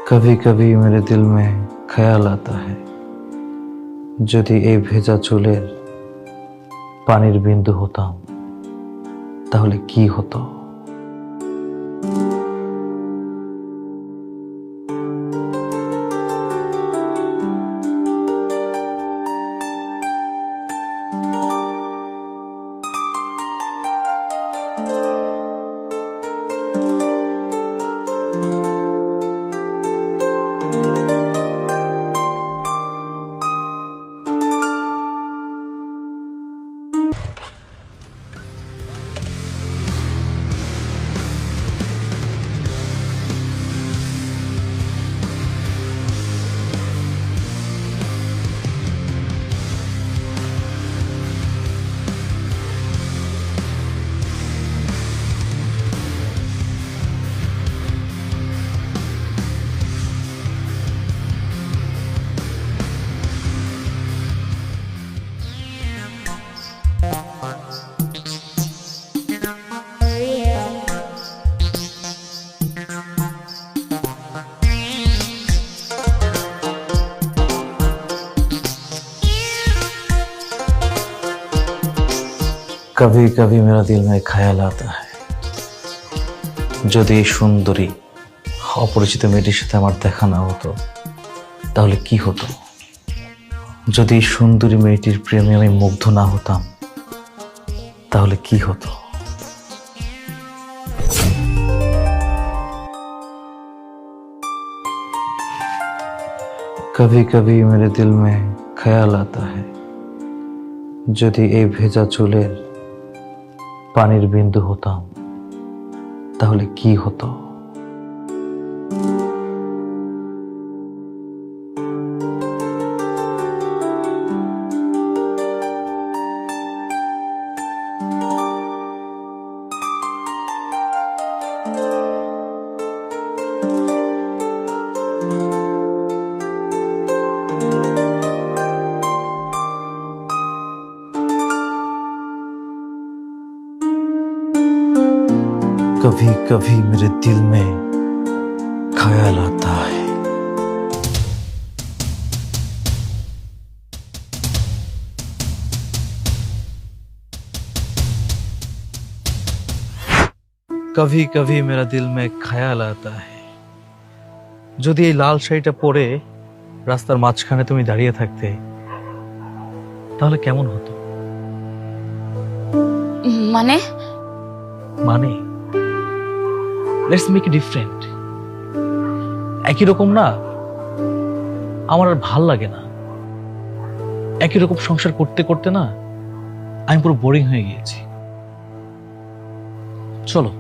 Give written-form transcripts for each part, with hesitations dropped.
कभी कभी मेरे दिल में ख्याल आता है যদি এই ভেজা চুলের পানির বিন্দু হতাম তাহলে কি হতো। कभी कभी मेरा दिल में ख्याल आता है যদি এই সুন্দরী অপরিচিত মেয়েটির সাথে আমার দেখা না হতো তাহলে কি হতো। যদি এই সুন্দরী মেয়েটির প্রেমে আমি মুগ্ধ না হতাম তাহলে কি হতো। कभी कभी मेरे दिल में ख्याल आता है যদি এই ভেজা চুলের পানির বিন্দু হতাম তাহলে কি হতো। कभी कभी मेरे दिल में ख्याल आता है। कभी कभी मेरा दिल में ख्याल आता है যদি এই লাল শাড়িটা পরে রাস্তার মাঝখানে তুমি দাঁড়িয়ে থাকতে তাহলে কেমন হতো। মানে মানে লেটস মেক ইট ডিফারেন্ট। একই রকম না, আমার আর ভাল লাগে না। একই রকম সংসার করতে করতে না আমি পুরো বোরিং হয়ে গিয়েছি। চলো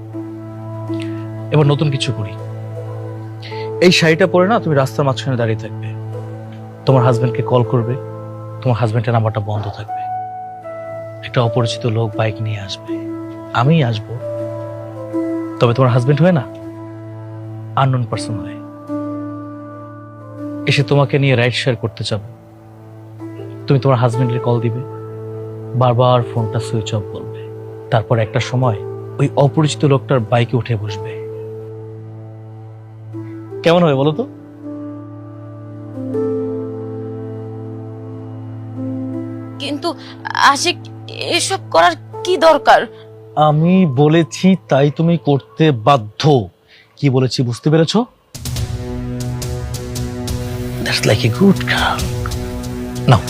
এবার নতুন কিছু করি। এই শাড়িটা পরে না তুমি রাস্তার মাঝখানে দাঁড়িয়ে থাকবে, তোমার হাজবেন্ডকে কল করবে, তোমার হাজবেন্ডের নাম্বারটা বন্ধ থাকবে, একটা অপরিচিত লোক বাইক নিয়ে আসবে, আমিই আসবো, তবে তোমার হাজবেন্ড হয় না, আননোন পারসন হয়, এসে তোমাকে নিয়ে রাইড শেয়ার করতে চাবো। তুমি তোমার হাজবেন্ডকে কল দিবে, বারবার ফোনটা সুইচ অফ বলবে, তারপর একটা সময় ওই অপরিচিত লোকটার বাইকে উঠে বসবে। কেমন হবে বলো তো। কিন্তু আশিক এসব করার কি দরকার। আমি বলেছি তাই তুমি করতে বাধ্য। কি বলেছি বুঝতে পেরেছো? That's like a good girl. Now